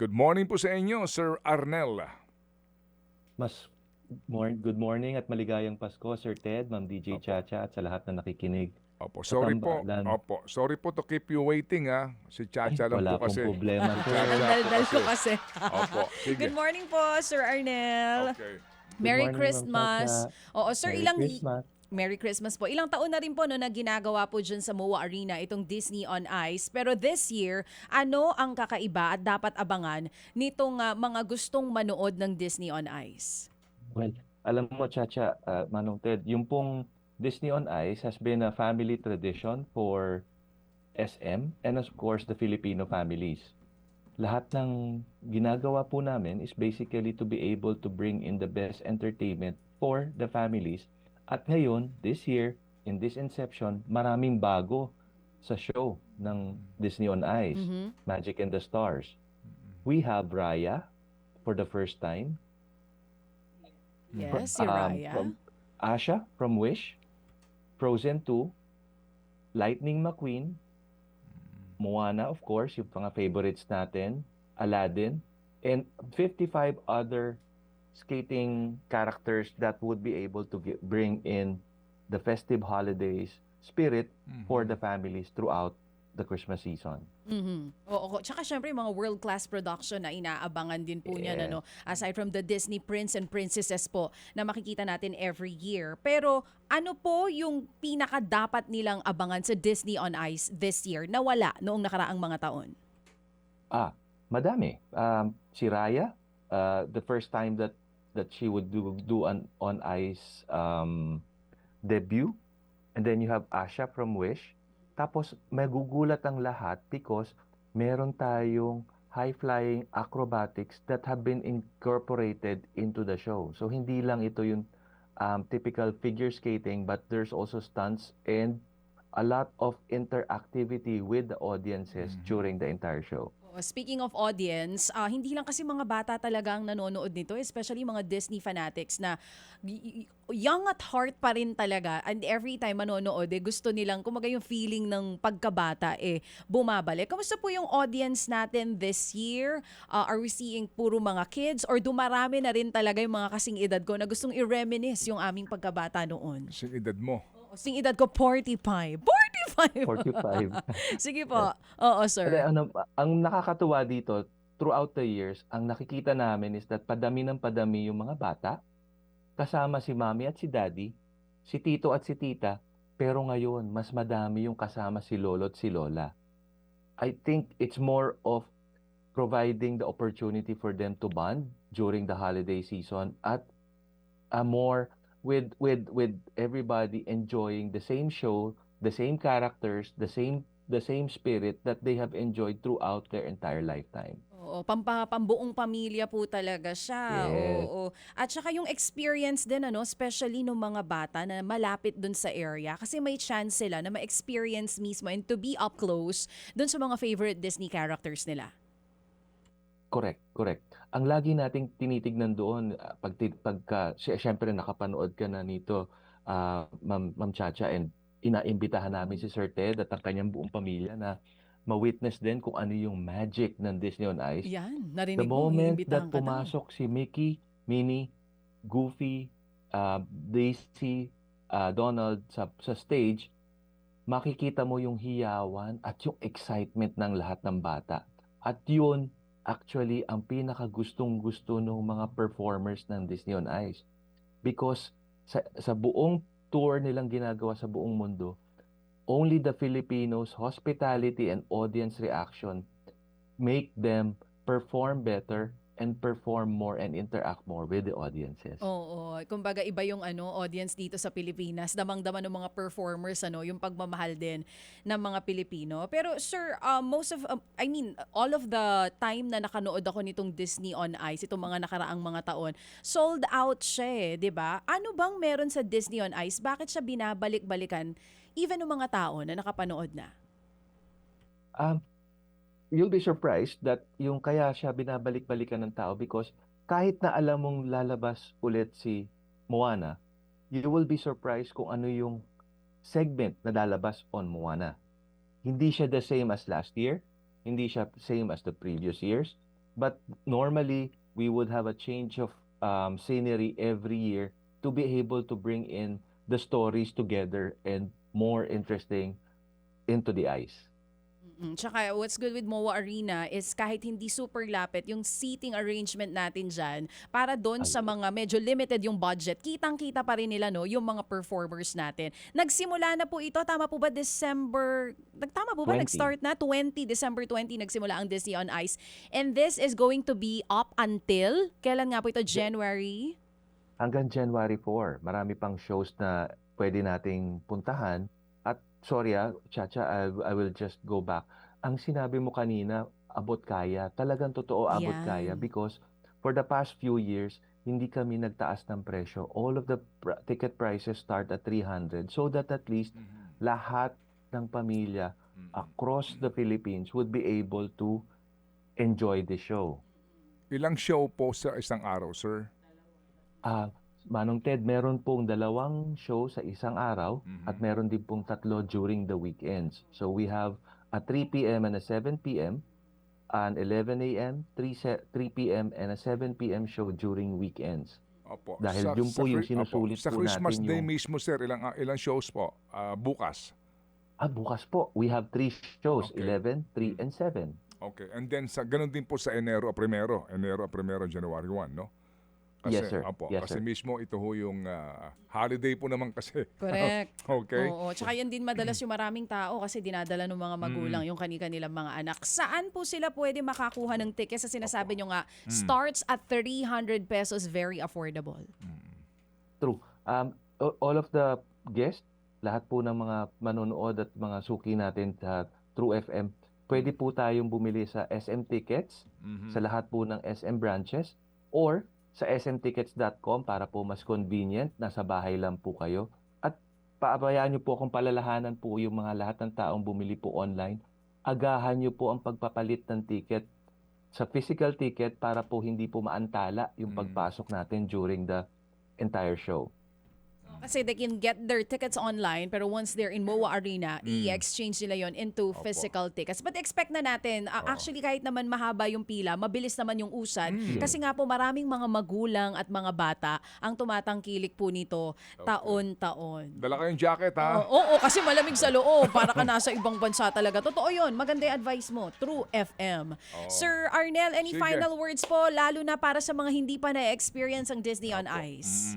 Good morning po sa inyo, Sir Arnel. Mas good morning at maligayang Pasko, Sir Ted, Ma'am DJ Opo. Chacha at sa lahat na nakikinig Opo, sa sorry po. tambalan. Opo, sorry po to keep you waiting ha. Si Ay, Chacha lang wala po pong kasi. problema, Si sir. Chacha Ang po daldal ko kasi. kasi. Opo, sige. Good morning po, Sir Arnel. Okay. Merry Good morning, Ma'am Christmas. Chacha. Oo, sir, Merry Christmas. Merry Christmas po. Ilang taon na rin po no, na ginagawa po dyan sa MOA Arena itong Disney on Ice. Pero this year, ano ang kakaiba at dapat abangan nitong mga gustong manood ng Disney on Ice? Well, alam mo, Chacha, Manong Ted, yung pong Disney on Ice has been a family tradition for SM and of course the Filipino families. Lahat ng ginagawa po namin is basically to be able to bring in the best entertainment for the families. At ngayon, this year, in this inception, maraming bago sa show ng Disney on Ice, Magic and the Stars. We have Raya for the first time. Yes, si Raya. From Asha from Wish, Frozen 2, Lightning McQueen, Moana, of course, yung mga favorites natin, Aladdin, and 55 other skating characters that would be able to bring in the festive holidays spirit for the families throughout the Christmas season. Oo, tsaka syempre yung mga world-class production na inaabangan din po niyan, Yes. ano, aside from the Disney Prince and Princesses po na makikita natin every year. Pero ano po yung pinaka dapat nilang abangan sa Disney on Ice this year na wala noong nakaraang mga taon? Madami. Si Raya, the first time that she would do an on ice debut, and then you have Asha from Wish. Tapos magugulat ang lahat because meron tayong high-flying acrobatics that have been incorporated into the show. So hindi lang ito yung typical figure skating, but there's also stunts and a lot of interactivity with the audiences during the entire show. Speaking of audience, hindi lang kasi mga bata talaga ang nanonood nito, especially mga Disney fanatics na young at heart pa rin talaga, and every time manonood, gusto nilang, kumaga yung feeling ng pagkabata, bumabalik. Kamusta po yung audience natin this year? Are we seeing puro mga kids or dumarami na rin talaga yung mga kasing edad ko na gustong i-reminisce yung aming pagkabata noon? Sing edad mo. Kasing edad ko, 45. 45! 45. Sige po. Oo, sir. Ang nakakatuwa dito, throughout the years, ang nakikita namin is that padami ng padami yung mga bata, kasama si mommy at si daddy, si tito at si tita, pero ngayon, mas madami yung kasama si lolo at si lola. I think it's more of providing the opportunity for them to bond during the holiday season at more with everybody enjoying the same show, the same characters, the same spirit that they have enjoyed throughout their entire lifetime. Oo, pambuong pamilya po talaga siya. Yes. Oo. At saka yung experience din, ano, especially ng mga bata na malapit dun sa area kasi may chance sila na ma-experience mismo and to be up close dun sa mga favorite Disney characters nila. Correct, correct. Ang lagi nating tinitignan doon, syempre nakapanood ka na nito, Ma'am Chacha, and inaimbitahan namin si Sir Ted at ang kanyang buong pamilya na ma-witness din kung ano yung magic ng Disney on Ice. Yan, The narinig mo, moment iimbitahan that ka daw. pumasok si Mickey, Minnie, Goofy, Daisy, Donald sa stage, makikita mo yung hiyawan at yung excitement ng lahat ng bata. At yun, actually, ang pinakagustong-gusto ng mga performers ng Disney on Ice. Because sa buong tour nilang ginagawa sa buong mundo, only the Filipinos' hospitality and audience reaction make them perform better and perform more and interact more with the audiences. Oo, kumbaga iba yung audience dito sa Pilipinas, damang-dama ng mga performers, yung pagmamahal din ng mga Pilipino. Pero sir, all of the time na nakanood ako nitong Disney on Ice, itong mga nakaraang mga taon, sold out siya, 'di ba? Ano bang meron sa Disney on Ice? Bakit siya binabalik-balikan even ng mga tao na nakapanood na? You'll be surprised that yung kaya siya binabalik-balikan ng tao because kahit na alam mong lalabas ulit si Moana, you will be surprised kung ano yung segment na lalabas on Moana. Hindi siya the same as last year, hindi siya same as the previous years, But normally, we would have a change of scenery every year to be able to bring in the stories together and more interesting into the ice. Tsaka what's good with MOA Arena is kahit hindi super lapit, yung seating arrangement natin dyan, para doon sa mga medyo limited yung budget, kitang-kita pa rin nila no, yung mga performers natin. Nagsimula na po ito, tama po ba December, tama po ba 20. nag-start na? December 20 nagsimula ang Disney on Ice. And this is going to be up until, kailan nga po ito, January? Hanggang January 4, marami pang shows na pwede nating puntahan. At sorry Chacha, I will just go back. Ang sinabi mo kanina, abot kaya. Talagang totoo abot kaya Yan. because for the past few years, hindi kami nagtaas ng presyo. All of the ticket prices start at 300 so that at least lahat ng pamilya across the Philippines would be able to enjoy the show. Ilang show po sa isang araw, sir? Manong Ted, meron pong 2 show sa isang araw at meron din pong 3 during the weekends. So we have a 3 p.m. and a 7 p.m., an 11 a.m., 3 p.m. and a 7 p.m. show during weekends. Opo. Dahil yun po yung sinusulit sa po Christmas natin Day yung... mismo, sir, ilang shows po? Bukas. Bukas po, we have 3 shows, Okay. 11, 3, and 7. Okay. And then, ganun din po sa Enero Primero, January 1, no? Kasi, Yes, sir. Opo, Yes, kasi sir. mismo ito ho yung holiday po naman kasi. Correct. Okay. Oo, tsaka yan din madalas yung maraming tao kasi dinadala ng mga magulang yung kanilang mga anak. Saan po sila pwede makakuha ng ticket? Sa sinasabi nyo nga, starts at 300 pesos, very affordable. True. All of the guests, lahat po ng mga manonood at mga suki natin sa True FM, pwede po tayong bumili sa SM Tickets, sa lahat po ng SM branches, or sa smtickets.com para po mas convenient, nasa bahay lang po kayo. At paabayaan nyo po kung palalahanan po yung mga lahat ng taong bumili po online. Agahan nyo po ang pagpapalit ng ticket sa physical ticket para po hindi po maantala yung pagpasok natin during the entire show. Kasi they can get their tickets online pero once they're in MOA Arena, i-exchange nila yon into physical tickets. But expect na natin, actually kahit naman mahaba yung pila, mabilis naman yung usad. Kasi nga po maraming mga magulang at mga bata ang tumatangkilik po nito taon-taon. Dala kayong jacket, ha? Oo, kasi malamig sa loob. Para ka nasa ibang bansa talaga. Totoo yun. Maganda yung advice mo. True FM. Sir Arnel, any Sige. final words po, lalo na para sa mga hindi pa na-experience ang Disney on Ice?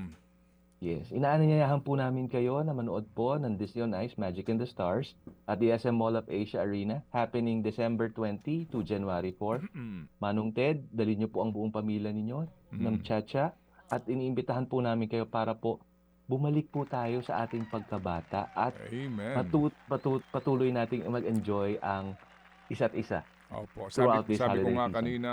Yes, inaanyayahan po namin kayo na manood po ng Disney on Ice, Magic in the Stars at the SM Mall of Asia Arena happening December 20 to January 4. Manong Ted, dali niyo po ang buong pamilya ninyo ng Chacha at iniimbitahan po namin kayo para po bumalik po tayo sa ating pagkabata at Amen. patuloy nating mag-enjoy ang isa't isa. Opo. Throughout this Sabi ko holiday nga season. kanina,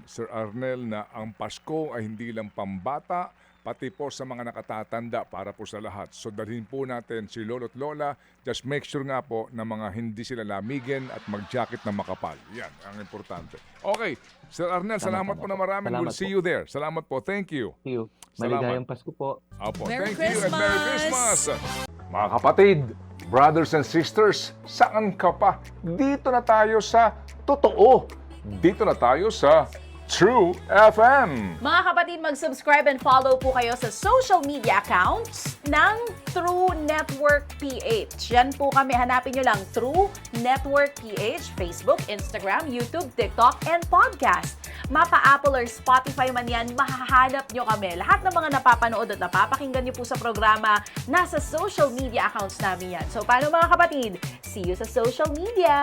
Sir Arnel, na ang Pasko ay hindi lang pambata, pati po sa mga nakatatanda para po sa lahat. So dalhin po natin si Lolo't Lola. Just make sure nga po na mga hindi sila lamigin at mag-jacket na makapal. Yan, ang importante. Okay, Sir Arnel, salamat po na marami. Salamat We'll see po. you there. Salamat po. Thank you. See you. Salamat. Maligayang Pasko po. Opo, Merry thank you and Merry Christmas! Christmas! Mga kapatid, brothers and sisters, saan ka pa? Dito na tayo sa totoo. Dito na tayo sa True FM. Mga kapatid, mag-subscribe and follow po kayo sa social media accounts ng True Network PH. Yan po kami. Hanapin nyo lang True Network PH, Facebook, Instagram, YouTube, TikTok, and podcast. Mapa-Apple or Spotify man yan, mahahanap nyo kami. Lahat ng mga napapanood at napapakinggan nyo po sa programa, nasa social media accounts namin yan. So, paano mga kapatid? See you sa social media!